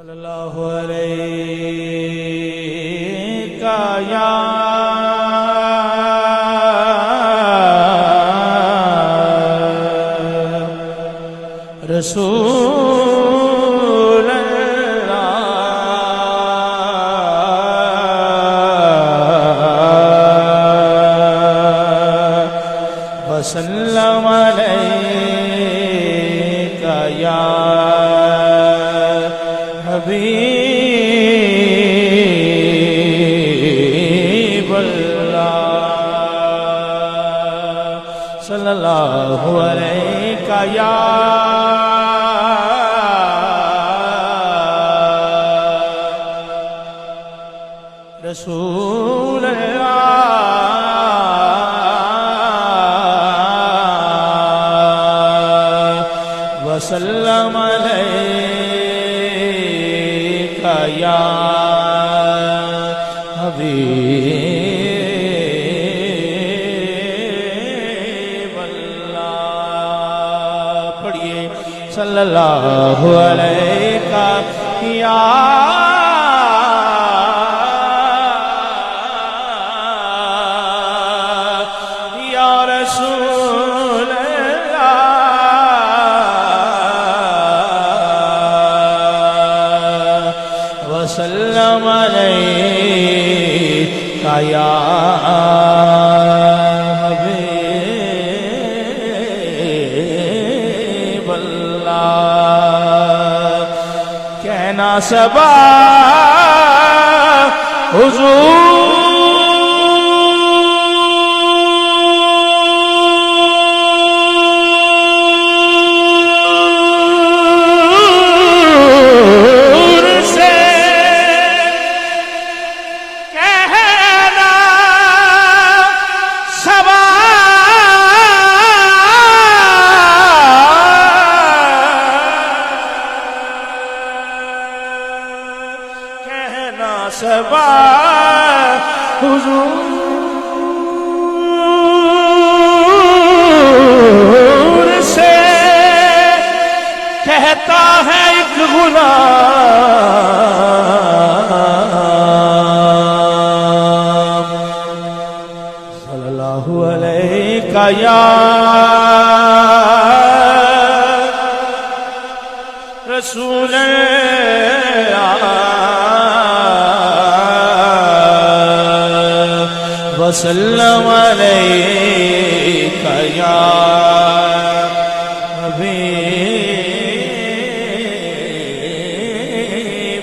صلی اللہ علیہ یا رسول اللہ وسلم علیک یا حبیب اللہ صلی اللہ علیہ یا رسول اللہ وسلم علیک یا حبیب اللہ پڑھیے صلی اللہ علیہ یا رسول اللہ وسلم علیک یا حبیب اللہ کہنا سبا حضور سبا حضور سے کہتا ہے ایک غلام صلی اللہ علیہ یا رسول اللہ وسلم علیک یا حبیب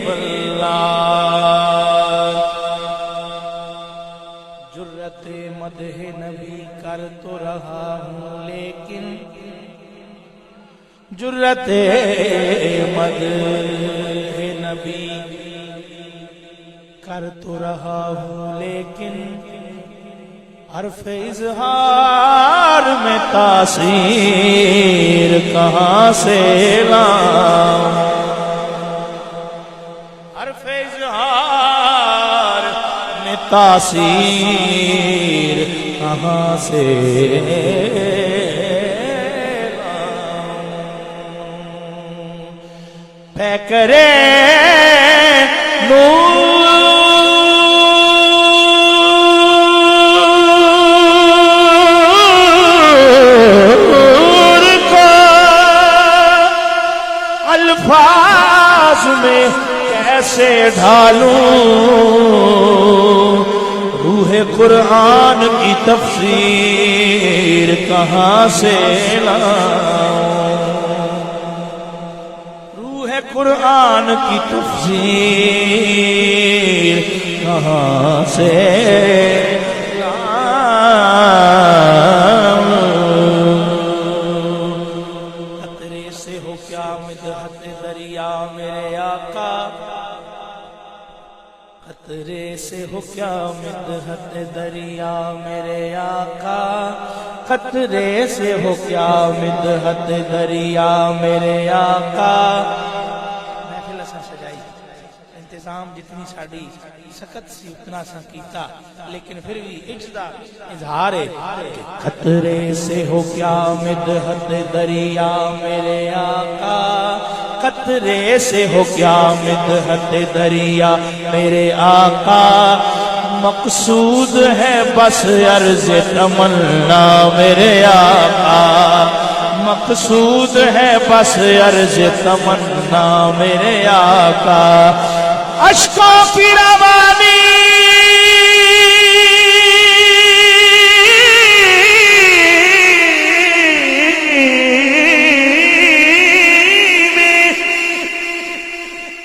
اللہ جرت مدح نبی کر تو رہا ہوں لیکن جرت مدح نبی کر تو رہا ہوں لیکن حرف اظہار میں تاثیر کہاں سے لاؤں حرف اظہار میں تاثیر کہاں سے لاؤں پیکرے نور الفاظ میں کیسے ڈھالوں روح قرآن کی تفسیر کہاں سے لاؤں روح قرآن کی تفسیر کہاں سے دریا میرے آقا خطرے سے ہو کیا مدحت دریا میرے آقا خطرے سے ہو کیا مدحت دریا میرے آقا محفل اساں سجائی انتظام جتنی ساڑی سخت سی اتنا سا کیتا لیکن پھر بھی اجزا اظہار ہے خطرے سے ہو کیا مدحت دریا میرے آقا قطرے سے ہو کیا مدحت دریا میرے آقا مقصود ہے بس عرض تمنا میرے آقا مقصود ہے بس عرض تمنا میرے آقا اشکوں کی روانی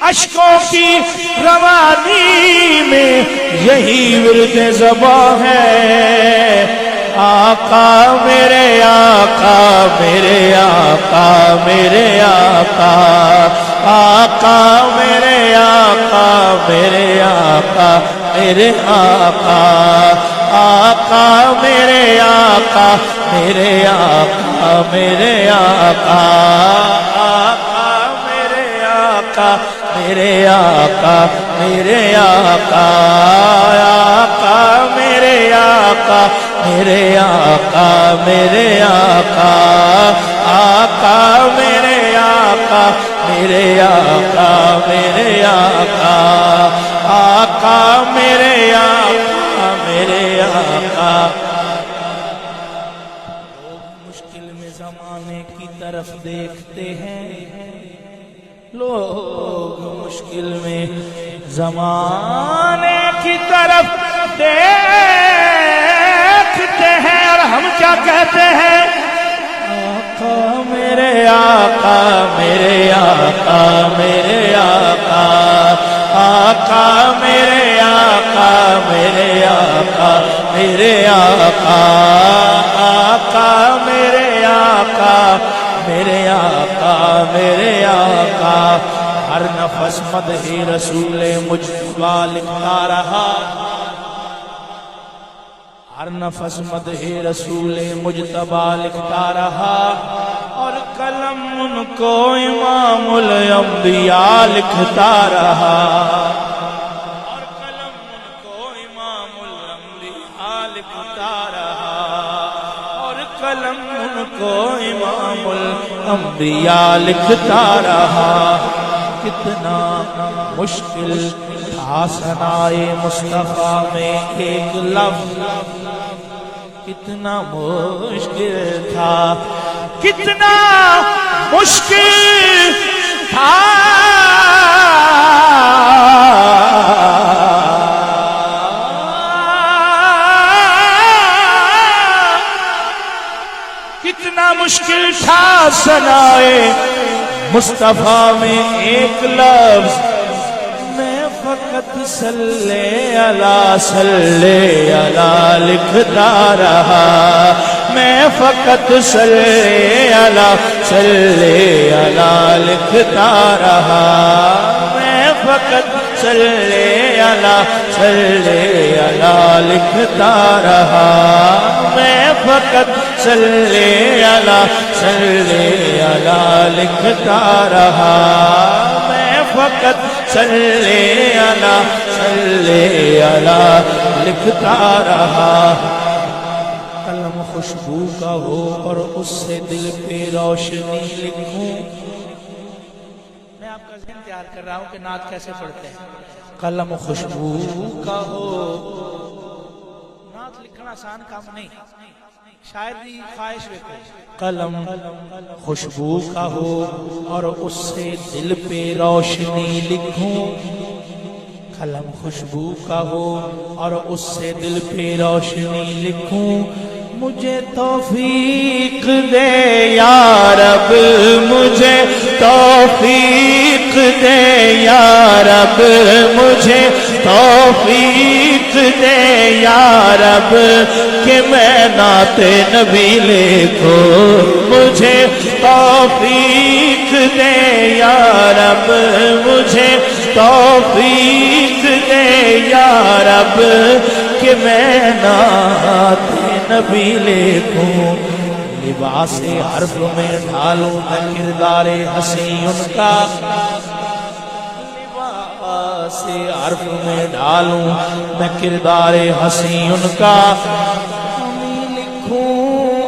اشکوں کی روانی میں یہی ورد زباں ہے آقا میرے آقا میرے آقا میرے آقا آقا میرے آقا میرے آقا میرے آقا آقا میرے آقا میرے آقا میرے آقا آقا میرے آقا میرے آقا میرے آقا آقا میرے آقا میرے آقا میرے آقا آقا میرے آقا میرے آقا میرے آقا آقا میرے آقا میرے آقا لوگ مشکل میں زمانے کی طرف دیکھتے ہیں لوگ مشکل میں زمانے کی طرف دیکھتے ہیں اور ہم کیا کہتے ہیں آقا میرے آقا میرے آقا میرے آقا آقا میرے آقا میرے آقا میرے آقا آقا میرے آقا میرے آقا میرے آقا ہر نفس مدح رسول مجتبی لکھتا رہا ہر نفس مدح رسول مجتبی لکھتا رہا اور قلم ان کو امام الانبیاء لکھتا رہا اور قلم ان کو امام الانبیاء لکھتا رہا اور قلم ان کو امام الانبیاء لکھتا رہا کتنا مشکل تھا ثنائے مصطفیٰ میں ایک لفظ کتنا مشکل تھا کتنا مشکل تھا کتنا مشکل تھا ثنائے مصطفیٰ میں ایک لفظ میں فقط صلی اللہ لکھتا رہا میں فقط صلی اللہ لکھتا رہا میں فقط صلی اللہ لکھتا رہا میں فقط صلی اللہ لکھتا رہا میں فقط صلی اللہ لکھتا رہا قلم خوشبو کا ہو اور اس سے دل پہ روشنی لکھوں میں آپ کا ذہن تیار کر رہا ہوں کہ نعت کیسے پڑھتے ہیں قلم خوشبو کا ہو نعت لکھنا آسان کام نہیں شاید بھی خواہش رکھو قلم خوشبو کا ہو اور اس سے دل پہ روشنی لکھوں قلم خوشبو کا ہو اور اس سے دل پہ روشنی لکھوں مجھے توفیق دے یا رب مجھے توفیق دے یا رب مجھے توفیق دے یا رب کہ میں نعت نبی لکھوں مجھے توفیق دے یا رب مجھے توفیق دے یا رب کہ میں نعت نبی لکھوں لباس حرف میں ڈھالوں میں کردار حسین ان کا لباس حرف میں ڈھالوں میں کردار حسین ان کا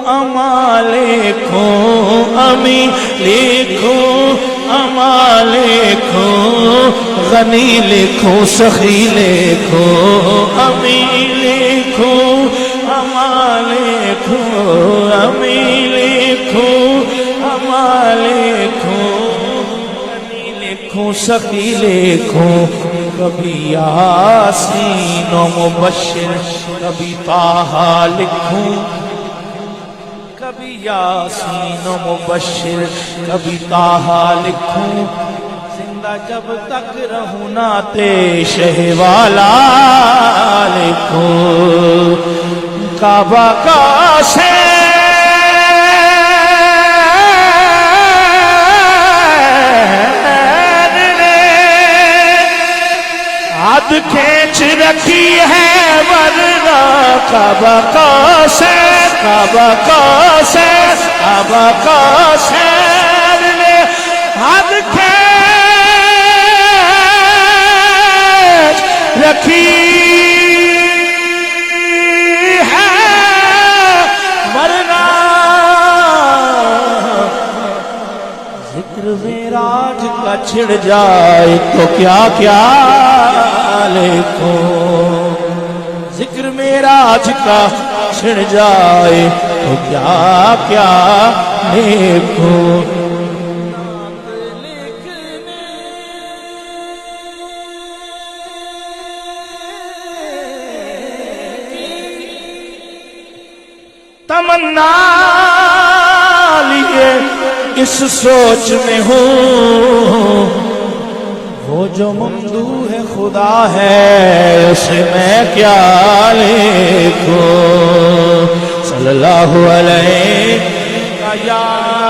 امی لکھوں امی لکھوں اما لکھو غنی لکھو سخی لکھو امی لکھو اما لکھو امی لکھو اما لکھو غنی لکھو سخی لکھو کبھی یاسین و مبشر کبھی طٰہٰ لکھوں کبھی یاسین و مبشر کبھی طٰہٰ لکھوں زندہ جب تک رہوں نعت شہ والا لکھوں کعبہ کا حد کھینچ رکھی ہے ورنہ کعبہ کا سیر کعبہ کا سیر کعبہ کا سیر نے حد کھینچ رکھی ہے ورنہ ذکر معراج کا چھڑ جائے تو کیا کیا لکھو ذکر معراج کا چھڑ جائے تو کیا کیا لکھو تمنا لیے اس سوچ میں ہوں وہ جو ممدوح خدا ہے اسے میں کیا لکھوں صلی اللہ علیہ وسلم